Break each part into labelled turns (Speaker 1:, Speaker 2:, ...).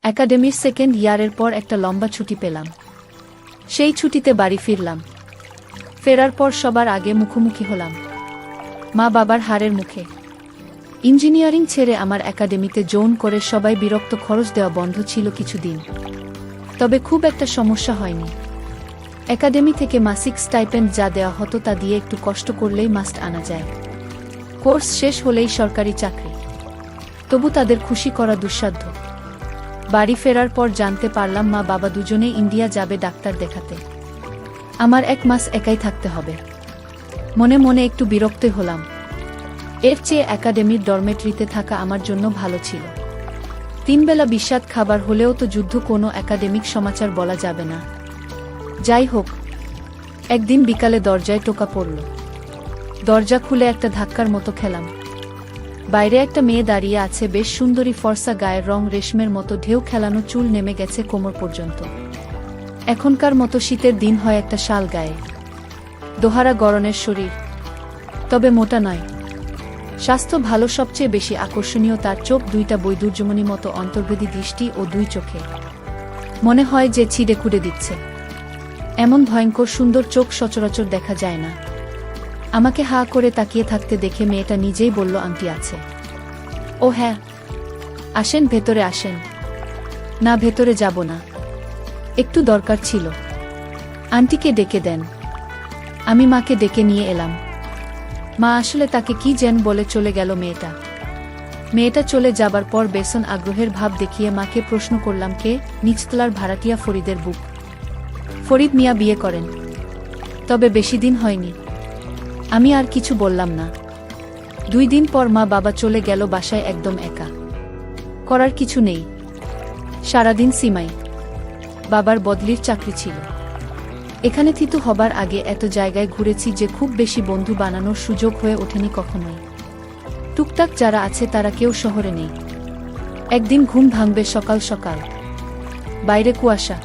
Speaker 1: একাডেমির সেকেন্ড ইয়ারের পর একটা লম্বা ছুটি পেলাম। সেই ছুটিতে বাড়ি ফিরলাম। ফেরার পর সবার আগে মুখোমুখি হলাম মা বাবার হারের মুখে। ইঞ্জিনিয়ারিং ছেড়ে আমার একাডেমিতে জয়েন করে সবাই বিরক্ত। খরচ দেওয়া বন্ধ ছিল কিছুদিন, তবে খুব একটা সমস্যা হয়নি। একাডেমি থেকে মাসিক স্টাইপেন্ড যা দেওয়া হতো তা দিয়ে একটু কষ্ট করলেই মাস্ট আনা যায়। কোর্স শেষ হলেই সরকারি চাকরি, তবু তাদের খুশি করা দুঃসাধ্য। বাড়ি ফেরার পর জানতে পারলাম মা বাবা দুজনেই ইন্ডিয়া যাবে ডাক্তার দেখাতে। আমার 1 মাস একাই থাকতে হবে। মনে মনে একটু বিরক্তই হলাম। এর চেয়ে একাডেমির ডরমেটরিতে থাকা আমার জন্য ভালো ছিল। 3 বেলা বিস্বাদ খাবার হলেও তো যুদ্ধ, কোনো একাডেমিক সমাচার বলা যাবে না। যাই হোক, একদিন বিকালে দরজায় টোকা পড়ল। দরজা খুলে একটা ধাক্কার মতো খেলাম। বাইরে একটা মেয়ে দাঁড়িয়ে আছে, বেশ সুন্দরী, ফর্সা, গায়ের রং রেশমের মতো, ঢেউ খেলানো চুল নেমে গেছে কোমর পর্যন্ত। এখনকার মতো শীতের দিন হয় একটা শাল গায়ে, দোহারা গড়নের শরীর, তবে মোটা নয়। স্বাস্থ্য ভালো। সবচেয়ে বেশি আকর্ষণীয় তার চোখ দুইটা, বৈদুর্যমণি মতো অন্তর্ভেদী দৃষ্টি ও 2 চোখে মনে হয় যে ছিঁড়ে কুড়ে দিচ্ছে। এমন ভয়ঙ্কর সুন্দর চোখ সচরাচর দেখা যায় না। আমাকে হা করে তাকিয়ে থাকতে দেখে মেয়েটা নিজেই বলল, আন্টি আছে? ও হ্যাঁ, আসেন, ভেতরে আসেন। না, ভেতরে যাব না, একটু দরকার ছিল। আন্টিকে ডেকে দেন। আমি মাকে ডেকে নিয়ে এলাম। মা আসলে তাকে কি যেন বলে চলে গেল মেয়েটা। মেয়েটা চলে যাবার পর বেসন আগ্রহের ভাব দেখিয়ে মাকে প্রশ্ন করলাম, কে? নিচতলার ভাড়াটিয়া ফরিদের বুক। ফরিদ মিয়া বিয়ে করেন, তবে বেশি দিন হয়নি। আমি আর কিছু বললাম না। 2 দিন পর মা বাবা চলে গেল বাসায়, একদম একা। করার কিছু নেই, সারাদিন সিমাই। বাবার বদলির চাকরি ছিল। এখানে থিতু হবার আগে এত জায়গায় ঘুরেছি যে খুব বেশি বন্ধু বানানোর সুযোগ হয়ে ওঠেনি কখনোই। টুকটাক যারা আছে তারা কেউ শহরে নেই। একদিন ঘুম ভাঙবে সকাল সকাল, বাইরে কুয়াশা।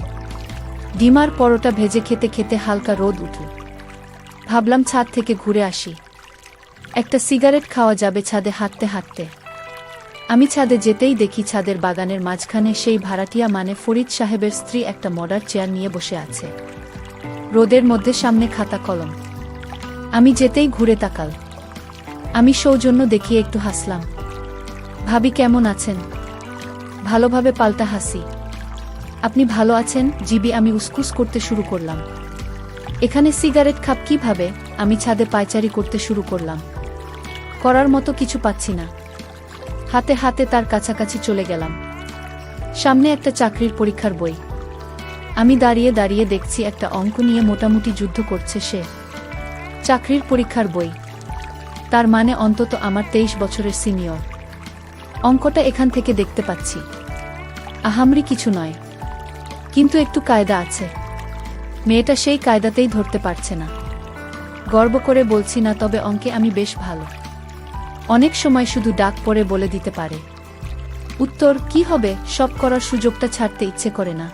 Speaker 1: ডিমার পরোটা ভেজে খেতে খেতে হালকা রোদ উঠল। ভাবলাম ছাদ থেকে ঘুরে আসি, একটা সিগারেট খাওয়া যাবে ছাদে হাঁটতে হাঁটতে। আমি ছাদে যেতেই দেখি ছাদের বাগানের মাঝখানে সেই ভাড়াটিয়া মানে ফরিদ সাহেবের স্ত্রী একটা মডার চেয়ার নিয়ে বসে আছে, রোদের মধ্যে, সামনে খাতা কলম। আমি যেতেই ঘুরে তাকাল। আমি সৌজন্য দেখিয়ে একটু হাসলাম। ভাবি, কেমন আছেন? ভালোভাবে পাল্টা হাসি। আপনি ভালো আছেন? জিবি। আমি উসকুস করতে শুরু করলাম। এখানে সিগারেট খাপ কিভাবে? আমি ছাদে পায়চারি করতে শুরু করলাম। করার মতো কিছু পাচ্ছি না। হাতে হাতে তার কাছাকাছি চলে গেলাম। সামনে একটা চাকরির পরীক্ষার বই। আমি দাঁড়িয়ে দাঁড়িয়ে দেখছি একটা অঙ্ক নিয়ে মোটামুটি যুদ্ধ করছে সে। চাকরির পরীক্ষার বই, তার মানে অন্তত আমার 23 বছরের সিনিয়র। অঙ্কটা এখান থেকে দেখতে পাচ্ছি। আহামরি কিছু নয়, কিন্তু একটু কায়দা আছে। মেয়েটা সেই কায়দাতেই ধরতে পারছে না। গর্ব করে বলছি না, তবে অঙ্কে আমি বেশ ভালো। অনেক সময় শুধু ডাক পড়ে বলে দিতে পারে উত্তর। কি হবে, সব করার সুযোগটা ছাড়তে ইচ্ছে করে না।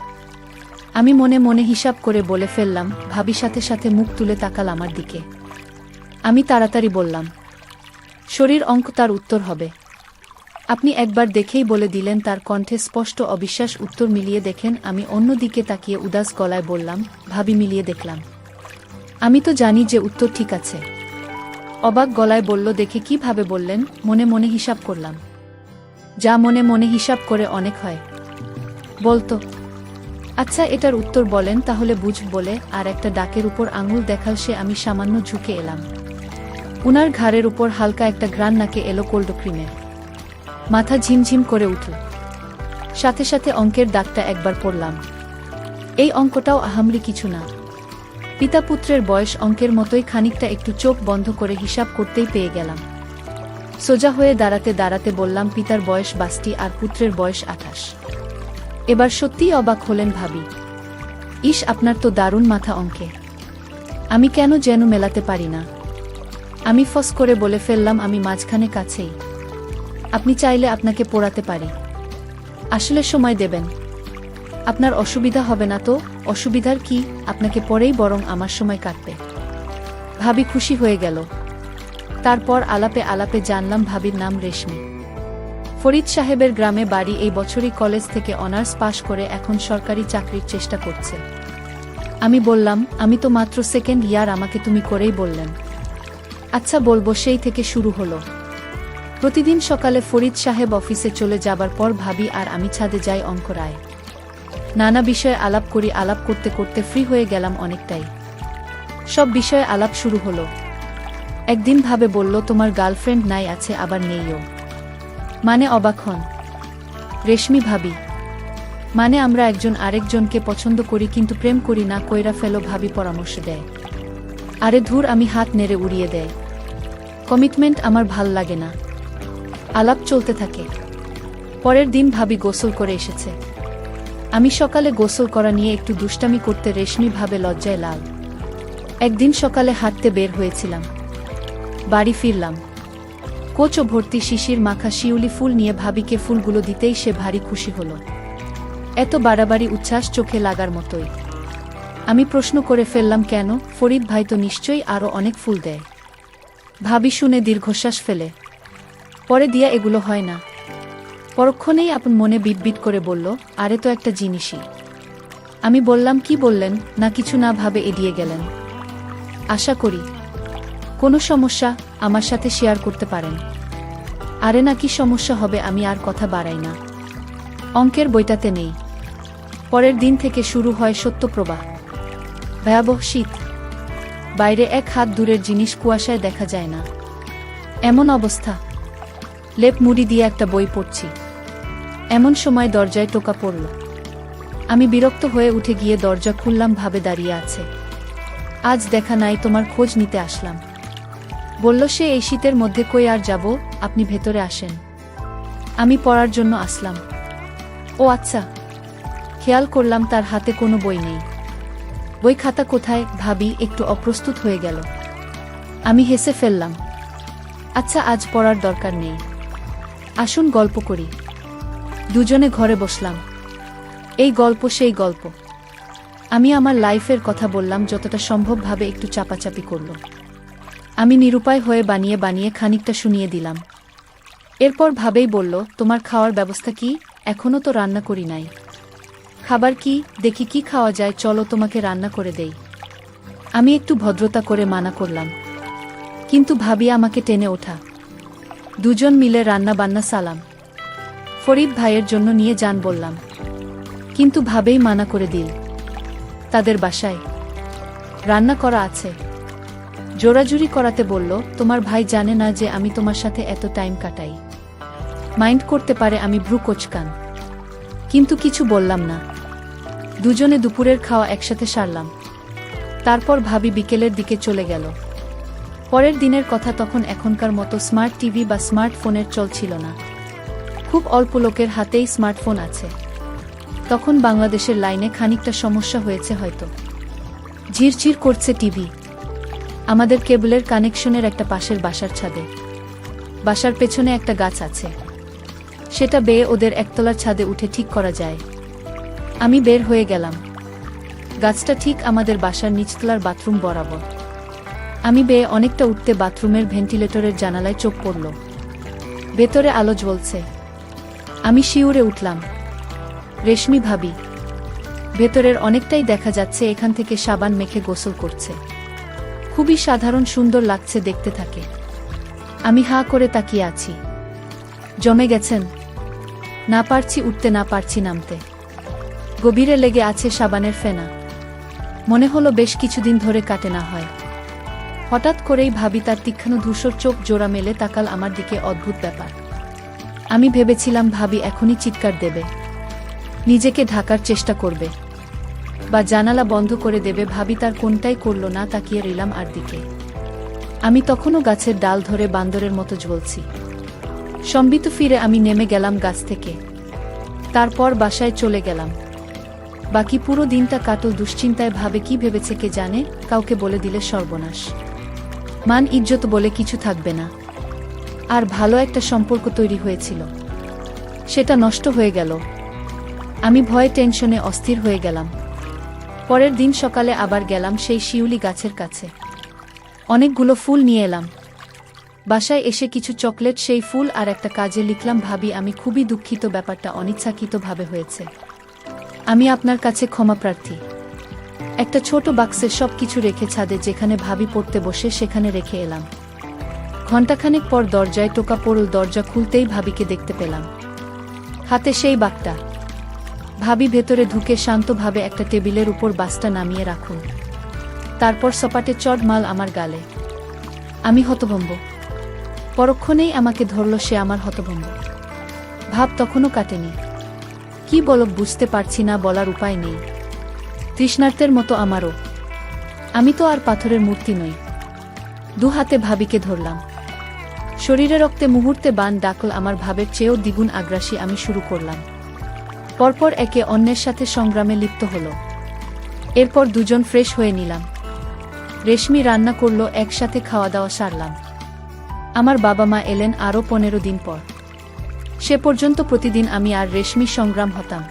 Speaker 1: আমি মনে মনে হিসাব করে বলে ফেললাম। ভাবি সাথে সাথে মুখ তুলে তাকাল আমার দিকে। আমি তাড়াতাড়ি বললাম, শরীর অঙ্ক তার উত্তর হবে। আপনি একবার দেখেই বলে দিলেন। তার কণ্ঠে স্পষ্ট অবিশ্বাস। উত্তর মিলিয়ে দেখেন। আমি অন্য দিকে তাকিয়ে উদাস গলায় বললাম, ভাবি, মিলিয়ে দেখলাম। আমি তো জানি যে উত্তর ঠিক আছে। অবাক গলায় বলল, দেখে কিভাবে বললেন? মনে মনে হিসাব করলাম। যা মনে মনে হিসাব করে অনেক হয়, বলতো। আচ্ছা, এটার উত্তর বলেন তাহলে বুঝ বলে আর একটা ডাকের উপর আঙুল দেখাল সে। আমি সামান্য ঝুঁকে এলাম। উনার ঘাড়ের উপর হালকা একটা ঘ্রাণ নাকে এলো কোল্ড ক্রিমের। মাথা ঝিমঝিম করে উঠল। সাথে সাথে অঙ্কের দাগটা একবার পড়লাম। এই অঙ্কটাও আহামরি কিছু না। পিতা পুত্রের বয়স অঙ্কের মতোই। খানিকটা একটু চোখ বন্ধ করে হিসাব করতেই পেয়ে গেলাম। সোজা হয়ে দাঁড়াতে দাঁড়াতে বললাম, পিতার বয়স 22 আর পুত্রের বয়স 28। এবার সত্যিই অবাক হলেন ভাবি। ইস, আপনার তো দারুণ মাথা অঙ্কে। আমি কেন যেন মেলাতে পারি না। আমি ফস করে বলে ফেললাম, আমি মাঝখানে কাছেই। আপনি চাইলে আপনাকে পড়াতে পারি। আসলে সময় দেবেন? আপনার অসুবিধা হবে না তো? অসুবিধার কি, আপনাকে পরেই বরং আমার সময় কাটবে। ভাবি খুশি হয়ে গেল। তারপর আলাপে আলাপে জানলাম ভাবির নাম রেশমি। ফরিদ সাহেবের গ্রামে বাড়ি, এই বছরই কলেজ থেকে অনার্স পাশ করে এখন সরকারি চাকরির চেষ্টা করছে। আমি বললাম, আমি তো মাত্র সেকেন্ড ইয়ার, আমাকে তুমি করেই বললেন। আচ্ছা বলবো। সেই থেকে শুরু হলো। প্রতিদিন সকালে ফরিদ সাহেব অফিসে চলে যাবার পর ভাবি আর আমি ছাদে যাই অঙ্ক রায়। নানা বিষয়ে আলাপ করি। আলাপ করতে করতে ফ্রি হয়ে গেলাম অনেকটাই। সব বিষয়ে আলাপ শুরু হলো। একদিন ভাবে বলল, তোমার গার্লফ্রেন্ড নাই? আছে, আবার নেইও। মানে? অবাক হন রেশমি ভাবি। মানে আমরা একজন আরেকজনকে পছন্দ করি কিন্তু প্রেম করি না। কইরা ফেলো ভাবি পরামর্শ দেয়। আরে ধুর, আমি হাত নেড়ে উড়িয়ে দেয়। কমিটমেন্ট আমার ভাল লাগে না। আলাপ চলতে থাকে। পরের দিন ভাবি গোসল করে এসেছে। আমি সকালে গোসল করা নিয়ে একটু দুষ্টামি করতে রেশমি ভাবে লজ্জায় লাল। একদিন সকালে হাঁটতে বের হয়েছিলাম। বাড়ি ফিরলাম, কোচো ভর্তি শিশির মাখা শিউলি ফুল নিয়ে। ভাবিকে ফুলগুলো দিতেই সে ভারী খুশি হলো। এত বাড়াবাড়ি উচ্ছ্বাস চোখে লাগার মতোই। আমি প্রশ্ন করে ফেললাম, কেন? ফরিদ ভাই তো নিশ্চয়ই আরও অনেক ফুল দেয়। ভাবি শুনে দীর্ঘশ্বাস ফেলে পরে দিয়া, এগুলো হয় না। পরক্ষণেই আপন মনে বিটবিট করে বলল, আরে তো একটা জিনিসই। আমি বললাম, কি বললেন? না কিছু না ভাবে এড়িয়ে গেলেন। আশা করি কোনো সমস্যা আমার সাথে শেয়ার করতে পারেন। আরে না, কি সমস্যা হবে? আমি আর কথা বাড়াই না। অঙ্কের বইটাতে নেই। পরের দিন থেকে শুরু হয় সত্যপ্রবাহ। ভয়াবহ শীত। বাইরে এক হাত দূরের জিনিস কুয়াশায় দেখা যায় না, এমন অবস্থা। লেপ মুড়ি দিয়ে একটা বই পড়ছি, এমন সময় দরজায় টোকা পড়ল। আমি বিরক্ত হয়ে উঠে গিয়ে দরজা খুললাম। ভাবে দাঁড়িয়ে আছে। আজ দেখা নাই, তোমার খোঁজ নিতে আসলাম। বলল সে, এই শীতের মধ্যে কই আর যাব, আপনি ভেতরে আসেন। আমি পড়ার জন্য আসলাম। ও আচ্ছা। খেয়াল করলাম তার হাতে কোনো বই নেই। বই খাতা কোথায়? ভাবি একটু অপ্রস্তুত হয়ে গেল। আমি হেসে ফেললাম। আচ্ছা, আজ পড়ার দরকার নেই, আসুন গল্প করি। দুজনে ঘরে বসলাম। এই গল্প সেই গল্প। আমি আমার লাইফের কথা বললাম, যতটা সম্ভব ভাবে একটু চাপাচাপি করল। আমি নিরুপায় হয়ে বানিয়ে বানিয়ে খানিকটা শুনিয়ে দিলাম। এরপর ভাবেই বলল, তোমার খাওয়ার ব্যবস্থা কি? এখনো তো রান্না করি নাই। খাবার কি? দেখি কি খাওয়া যায়, চলো তোমাকে রান্না করে দেই। আমি একটু ভদ্রতা করে মানা করলাম, কিন্তু ভাবি আমাকে টেনে ওঠা। দুজন মিলে রান্না বান্না সালাম ফরিদ ভাইয়ের জন্য নিয়ে যান বললাম, কিন্তু ভাবেই মানা করে দিল। তাদের বাসায় রান্না করা আছে। জোরাজুরি করাতে বলল, তোমার ভাই জানে না যে আমি তোমার সাথে এত টাইম কাটাই? মাইন্ড করতে পারে? আমি ভ্রু কোচকান, কিন্তু কিছু বললাম না। দুজনে দুপুরের খাওয়া একসাথে সারলাম। তারপর ভাবি বিকেলের দিকে চলে গেল। পরের দিনের কথা, তখন এখনকার মতো স্মার্ট টিভি বা স্মার্টফোনের চল ছিল না। খুব অল্প লোকের হাতেই স্মার্টফোন আছে। তখন বাংলাদেশের লাইনে খানিকটা সমস্যা হয়েছে হয়তো। ঝিরঝির করছে টিভি। আমাদের কেবলের কানেকশনের একটা পাশের বাসার ছাদে। বাসার পেছনে একটা গাছ আছে, সেটা বেয়ে ওদের একতলার ছাদে উঠে ঠিক করা যায়। আমি বের হয়ে গেলাম। গাছটা ঠিক আমাদের বাসার নিচতলার বাথরুম বরাবর। আমি বেয়ে অনেকটা উঠতে বাথরুমের ভেন্টিলেটরের জানালায় চোখ পড়ল। ভেতরে আলো জ্বলছে। আমি শিউরে উঠলাম। রেশমি ভাবি। ভেতরের অনেকটাই দেখা যাচ্ছে, এখান থেকে সাবান মেখে গোসল করছে। খুবই সাধারণ, সুন্দর লাগছে দেখতে থাকে। আমি হাঁ করে তাকিয়ে আছি। জমে গেছেন? না পারছি উঠতে, না পারছি নামতে। গভীরে লেগে আছে সাবানের ফেনা। মনে হলো বেশ কিছুদিন ধরে কাটে না হয়। হঠাৎ করেই ভাবি তার তীক্ষ্ণ ধূসর চোখ জোড়া মেলে তাকাল আমার দিকে। অদ্ভুত ব্যাপার। আমি ভেবেছিলাম ভাবি এখনই চিৎকার দেবে, নিজেকে ঢাকার চেষ্টা করবে, বা জানালা বন্ধ করে দেবে। ভাবি তার কোনটাই করল না, তাকিয়ে রইলাম আর দিকে। আমি তখনও গাছের ডাল ধরে বান্দরের মতো ঝুলছি। সম্বিত ফিরে আমি নেমে গেলাম গাছ থেকে। তারপর বাসায় চলে গেলাম। বাকি পুরো দিনটা কাটল দুশ্চিন্তায়। ভাবে কি ভেবেছে কে জানে, কাউকে বলে দিলে সর্বনাশ। মান ইজ্জত বলে কিছু থাকবে না। আর ভালো একটা সম্পর্ক তৈরি হয়েছিল, সেটা নষ্ট হয়ে গেল। আমি ভয়ে টেনশনে অস্থির হয়ে গেলাম। পরের দিন সকালে আবার গেলাম সেই শিউলি গাছের কাছে। অনেকগুলো ফুল নিয়ে এলাম। বাসায় এসে কিছু চকলেট, সেই ফুল আর একটা কাজে লিখলাম, ভাবি আমি খুবই দুঃখিত, ব্যাপারটা অনিচ্ছাকৃতভাবে হয়েছে। আমি আপনার কাছে ক্ষমা প্রার্থী। একটা ছোট বাক্সে সব কিছু রেখে ছাদে যেখানে ভাবি পড়তে বসে সেখানে রেখে এলাম। ঘণ্টাখানেক পর দরজায় টোকা পড়ল, দরজা খুলতেই ভাবিকে দেখতে পেলাম, হাতে সেই বাগটা। ভাবি ভেতরে ঢুকে শান্তভাবে একটা টেবিলের উপর বাসটা নামিয়ে রাখুন, তারপর সপাটে চড় মাল আমার গালে। আমি হতভম্ব। পরক্ষণেই আমাকে ধরল সে, আমার হতভম্ব ভাব তখনও কাটেনি। কি বলব বুঝতে পারছি না, বলার উপায় নেই। তৃষ্ণার্তের মতো আমারও। আমি তো আর পাথরের মূর্তি নই। দু হাতে ভাবিকে ধরলাম। শরীরে রক্তে মুহূর্তে বান ডাকল, আমার ভাবের চেয়েও দ্বিগুণ আগ্রাসী আমি শুরু করলাম। পরপর একে অন্যের সাথে সংগ্রামে লিপ্ত হলো। এরপর দুজন ফ্রেশ হয়ে নিলাম। রেশমি রান্না করল, একসাথে খাওয়া দাওয়া সারলাম। আমার বাবা মা এলেন আরও 15 দিন পর। সে পর্যন্ত প্রতিদিন আমি আর রেশমি সংগ্রাম হতাম।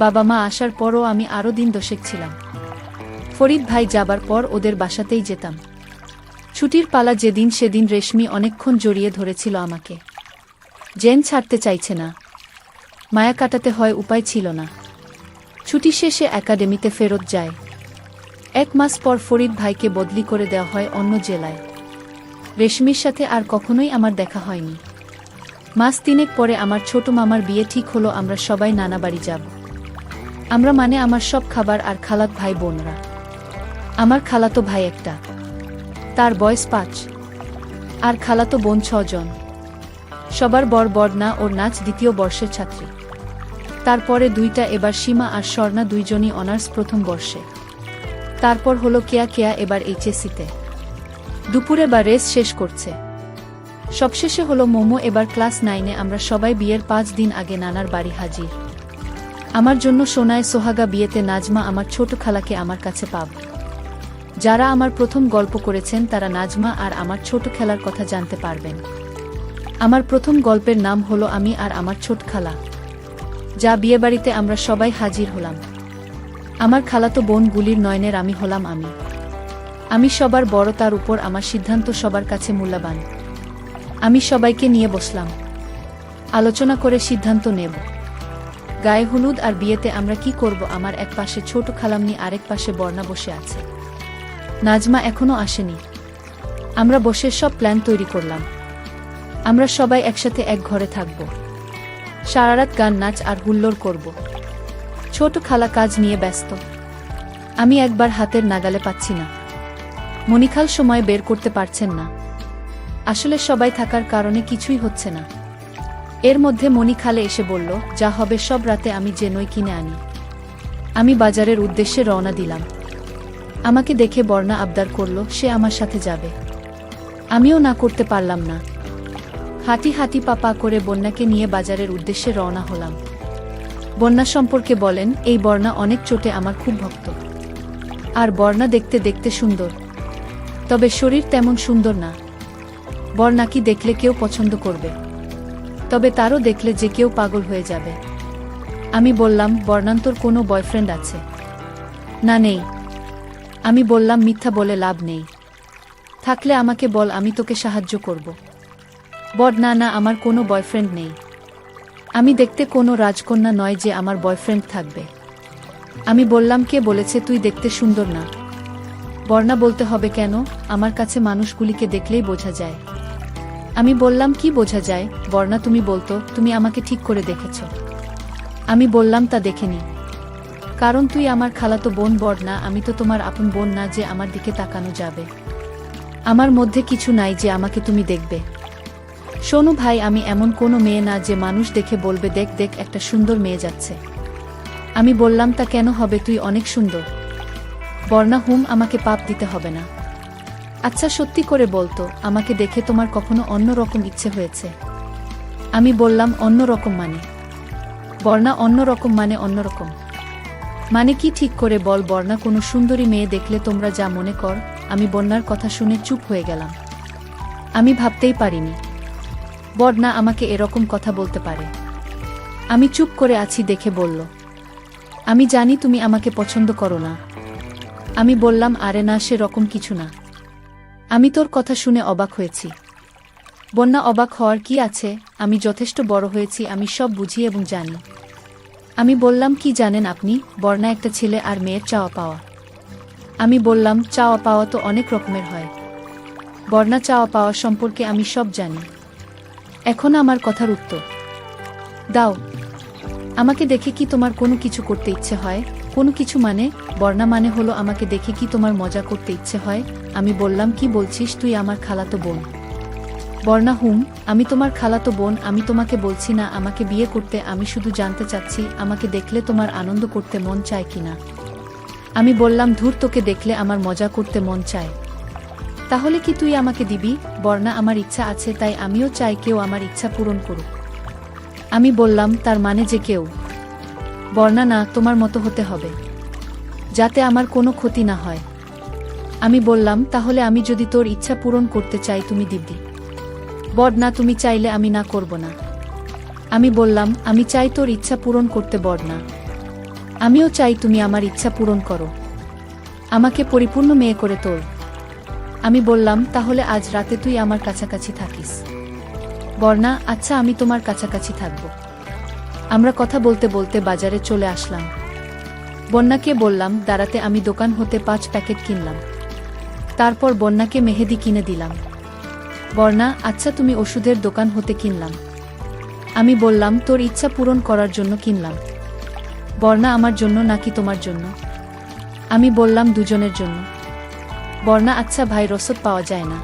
Speaker 1: বাবা মা আসার পরও আমি আরও দিন দশেক ছিলাম। ফরিদ ভাই যাবার পর ওদের বাসাতেই যেতাম। ছুটির পালা যেদিন সেদিন রেশমি অনেকক্ষণ জড়িয়ে ধরেছিল আমাকে। জেন ছাড়তে চাইছে না। মায়া কাটাতে হয়, উপায় ছিল না। ছুটি শেষে একাডেমিতে ফেরত যায়। 1 মাস পর ফরিদ ভাইকে বদলি করে দেওয়া হয় অন্য জেলায়। রেশমির সাথে আর কখনোই আমার দেখা হয়নি। মাস 3 পরে আমার ছোট মামার বিয়ে ঠিক হলো। আমরা সবাই নানা বাড়ি যাব। আমরা মানে আমার সব খাবার আর খালাত ভাই বোনরা। আমার খালাতো ভাই একটা, তার বয়স 5, আর খালাতো বোন 6 জন। সবার বর বড়না, ওর নাচ 2য় বর্ষের ছাত্রী। তারপরে 2টা, এবার সীমা আর স্বর্ণা 2 জনই অনার্স 1ম বর্ষে। তারপর হলো কেয়া, এবার এইচএসসিতে দুপুরে বা রেস শেষ করছে। সবশেষে হলো মোমো, এবার ক্লাস 9-এ। আমরা সবাই বিয়ের 5 দিন আগে নানার বাড়ি হাজির। আমার জন্য সোনায় সোহাগা বিয়েতে নাজমা আমার ছোট খালাকে আমার কাছে পাব। যারা আমার প্রথম গল্প করেছেন তারা নাজমা আর আমার ছোট খেলার কথা জানতে পারবেন। আমার প্রথম গল্পের নাম হলো আমি আর আমার ছোট খালা। যা বিয়েবাড়িতে আমরা সবাই হাজির হলাম। আমার খালাতো বোন গুলির নয়নের আমি হলাম আমি। আমি সবার বড়, তার উপর আমার সিদ্ধান্ত সবার কাছে মূল্যবান। আমি সবাইকে নিয়ে বসলাম, আলোচনা করে সিদ্ধান্ত নেব। গায়ে হলুদ আর বিয়েতে আমরা কি করব। আমার এক পাশে ছোট খালামনি, আরেক পাশে বর্ণা বসে আছে। নাজমা এখনো আসেনি। আমরা বসে সব প্ল্যান তৈরি করলাম। আমরা সবাই একসাথে এক ঘরে থাকব, সারারাত গান, নাচ আর হুল্লোড় করব। ছোট খালা কাজ নিয়ে ব্যস্ত। আমি একবার হাতের নাগালে পাচ্ছি না। মনিখাল সময় বের করতে পারছেন না। আসলে সবাই থাকার কারণে কিছুই হচ্ছে না। এর মধ্যে মনিখালে এসে বলল, যা হবে সব রাতে আমি যে নই কিনে আনি। আমি বাজারের উদ্দেশ্যে রওনা দিলাম। আমাকে দেখে বর্ণা আবদার করল সে আমার সাথে যাবে। আমিও না করতে পারলাম না। হাঁটি হাঁটি পা করে বন্যাকে নিয়ে বাজারের উদ্দেশ্যে রওনা হলাম। বন্যা সম্পর্কে বলেন, এই বর্ণা অনেক চোটে আমার খুব ভক্ত। আর বর্ণা দেখতে দেখতে সুন্দর, তবে শরীর তেমন সুন্দর না। বর্ণাকে দেখলে কেউ পছন্দ করবে, তবে তারও দেখলে যে কেউ পাগল হয়ে যাবে। আমি বললাম, বর্ণান্তর কোনো বয়ফ্রেন্ড আছে? না, নেই। আমি বললাম, মিথ্যা বলে লাভ নেই। থাকলে আমাকে বল, আমি তোকে সাহায্য করব। না না, আমার কোনো বয়ফ্রেন্ড নেই। আমি দেখতে কোনো রাজকন্যা নয় যে আমার বয়ফ্রেন্ড থাকবে। আমি বললাম, কে বলেছে তুই দেখতে সুন্দর না? বর্ণা বলতে হবে কেন? আমার কাছে মানুষগুলিকে দেখলেই বোঝা যায়। আমি বললাম, কি বোঝা যায়? বর্ণা তুমি বলতো, তুমি আমাকে ঠিক করে দেখেছ। আমি বললাম, তা দেখেনি। কারণ তুই আমার খালাতো বোন। বর্ণা, আমি তো তোমার আপন বোন না যে আমার দিকে তাকানো যাবে। আমার মধ্যে কিছু নাই যে আমাকে তুমি দেখবে। শোনো ভাই, আমি এমন কোনো মেয়ে না যে মানুষ দেখে বলবে, দেখ দেখ একটা সুন্দর মেয়ে যাচ্ছে। আমি বললাম, তা কেন হবে? তুই অনেক সুন্দর। বর্ণা, আমাকে পাপ দিতে হবে না। আচ্ছা সত্যি করে বলতো, আমাকে দেখে তোমার কখনো অন্য রকম ইচ্ছে হয়েছে? আমি বললাম, অন্য রকম মানে? বর্ণা, অন্য রকম মানে অন্যরকম মানে কি ঠিক করে বল। বর্ণা, কোনো সুন্দরী মেয়ে দেখলে তোমরা যা মনে কর। আমি বন্যার কথা শুনে চুপ হয়ে গেলাম। আমি ভাবতেই পারিনি বর্ণা আমাকে এরকম কথা বলতে পারে। আমি চুপ করে আছি দেখে বলল, আমি জানি তুমি আমাকে পছন্দ করো না। আমি বললাম, আরে না, সে রকম কিছু না। আমি তোর কথা শুনে অবাক হয়েছি। বন্যা অবাক হওয়ার কি আছে, আমি যথেষ্ট বড় হয়েছি, আমি সব বুঝি এবং জানি। আমি বললাম, কি জানেন আপনি? বর্ণা, একটা ছেলে আর মেয়ের চাওয়া পাওয়া। আমি বললাম, চাওয়া পাওয়া তো অনেক রকমের হয়। বর্ণা, চাওয়া পাওয়া সম্পর্কে আমি সব জানি। এখন আমার কথার উত্তর দাও। আমাকে দেখে কি তোমার কোনো কিছু করতে ইচ্ছে হয়? কোনো কিছু মানে? বর্ণা, মানে হলো আমাকে দেখে কি তোমার মজা করতে ইচ্ছে হয়? আমি বললাম, কি বলছিস তুই আমার খালাতো বোন? বর্ণা, আমি তোমার খালাতো বোন। আমি তোমাকে বলছি না আমাকে বিয়ে করতে, আমি শুধু জানতে চাচ্ছি আমাকে দেখলে তোমার আনন্দ করতে মন চায় কিনা। আমি বললাম, ধুর, তোকে দেখলে আমার মজা করতে মন চায়। তাহলে কি তুই আমাকে দিবি? বর্ণা, আমার ইচ্ছা আছে, তাই আমিও চাই কেউ আমার ইচ্ছা পূরণ করুক। আমি বললাম, তার মানে যে কেউ? বর্ণা, না, তোমার মতো হতে হবে, যাতে আমার কোনো ক্ষতি না হয়। আমি বললাম, তাহলে আমি যদি তোর ইচ্ছা পূরণ করতে চাই তুমি দিবি? বর্ণা, তুমি চাইলে আমি না করব না। আমি বললাম, আমি চাই তোর ইচ্ছা পূরণ করতে বর্ণা। আমিও চাই তুমি আমার ইচ্ছা পূরণ করো, আমাকে পরিপূর্ণ মেয়ে করে তোল। আমি বললাম, তাহলে আজ রাতে তুই আমার কাছাকাছি থাকিস। বর্ণা, আচ্ছা, আমি তোমার কাছাকাছি থাকব। আমরা কথা বলতে বলতে বাজারে চলে আসলাম। বন্যাকে বললাম দাঁড়াতে, আমি দোকান হতে 5 প্যাকেট কিনলাম। তারপর বন্যাকে মেহেদি কিনে দিলাম। বর্ণা, আচ্ছা, তুমি ওষুধের দোকান হতে কিনলাম। আমি বললাম, তোর ইচ্ছা পূরণ করার জন্য কিনলাম। বর্ণা, আমার জন্য নাকি তোমার জন্য? আমি বললাম, দুজনের জন্য। বর্ণা, আচ্ছা ভাই, রসদ পাওয়া যায় না?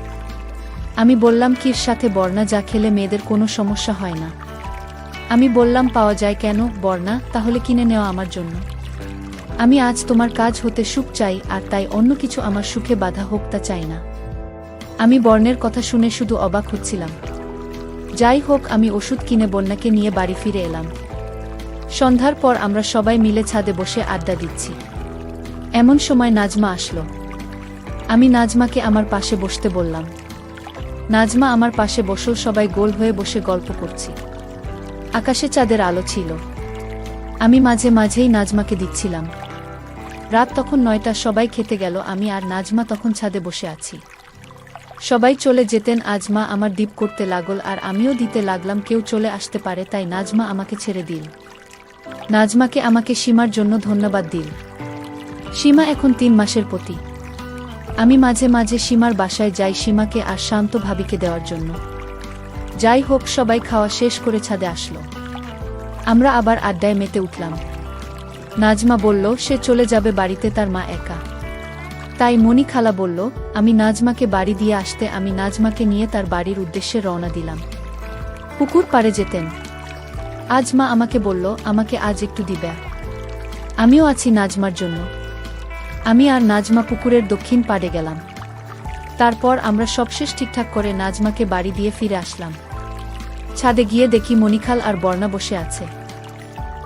Speaker 1: আমি বললাম, কির সাথে? বর্ণা, যা খেলে মেয়েদের কোনো সমস্যা হয় না। আমি বললাম, পাওয়া যায় কেন? বর্ণা, তাহলে কিনে নেওয়া আমার জন্য। আমি আজ তোমার কাজ হতে সুখ চাই, আর তাই অন্য কিছু আমার সুখে বাধা হোক তা চাই না। আমি বর্ণের কথা শুনে শুধু অবাক হচ্ছিলাম। যাই হোক, আমি ওষুধ কিনে বন্যাকে নিয়ে বাড়ি ফিরে এলাম। সন্ধ্যার পর আমরা সবাই মিলে ছাদে বসে আড্ডা দিচ্ছি। এমন সময় নাজমা আসলো। আমি নাজমাকে আমার পাশে বসতে বললাম। নাজমা আমার পাশে বসল। সবাই গোল হয়ে বসে গল্প করছি। আকাশে চাঁদের আলো ছিল। আমি মাঝে মাঝেই নাজমাকে দিচ্ছিলাম। রাত তখন 9টা, সবাই খেতে গেল। আমি আর নাজমা তখন ছাদে বসে আছি। সবাই চলে যেতেন, আজমা আমার দীপ করতে লাগল, আর আমিও দিতে লাগলাম কেউ চলে আসতে পারে, তাই নাজমা আমাকে ছেড়ে দিল। নাজমাকে আমাকে সীমার জন্য ধন্যবাদ দিল। সীমা এখন 3 মাসের পতি। আমি মাঝে মাঝে সীমার বাসায় যাই সীমাকে আর শান্ত ভাবিকে দেওয়ার জন্য। যাই হোক, সবাই খাওয়া শেষ করে ছাদে আসলো। আমরা আবার আড্ডায় মেতে উঠলাম। নাজমা বলল সে চলে যাবে বাড়িতে, তার মা একা। তাই মনি খালা বলল আমি নাজমাকে বাড়ি দিয়ে আসতে। আমি নাজমাকে নিয়ে তার বাড়ির উদ্দেশ্যে রওনা দিলাম। পুকুর পাড়ে যেতেন। আজ মা আমাকে বলল আমাকে আজ একটু দিবে। আমিও আছি নাজমার জন্য। আমি আর নাজমা পুকুরের দক্ষিণ পাড়ে গেলাম। তারপর আমরা সবশেষ ঠিকঠাক করে নাজমাকে বাড়ি দিয়ে ফিরে আসলাম। ছাদে গিয়ে দেখি মনিখাল আর বর্ণা বসে আছে।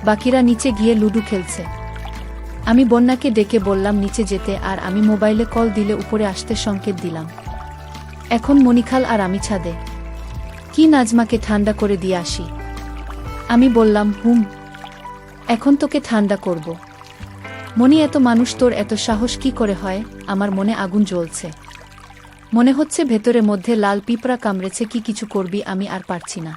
Speaker 1: বাকিরা নিচে গিয়ে লুডু খেলছে। আমি বন্যাকে ডেকে বললাম নিচে যেতে, আর আমি মোবাইলে কল দিলে উপরে আসতে সংকেত দিলাম। এখন মনিখাল আর আমি ছাদে। কি নাজমাকে ঠান্ডা করে দিয়ে আসি? আমি বললাম এখন তোকে ঠান্ডা করব। মনি, এত মানুষ, তোর এত সাহস কি করে হয়? আমার মনে আগুন জ্বলছে। মনে হচ্ছে ভেতরে মধ্যে লাল পিঁপড়া কামড়েছে। কি কিছু করবি? আমি আর পারছি না।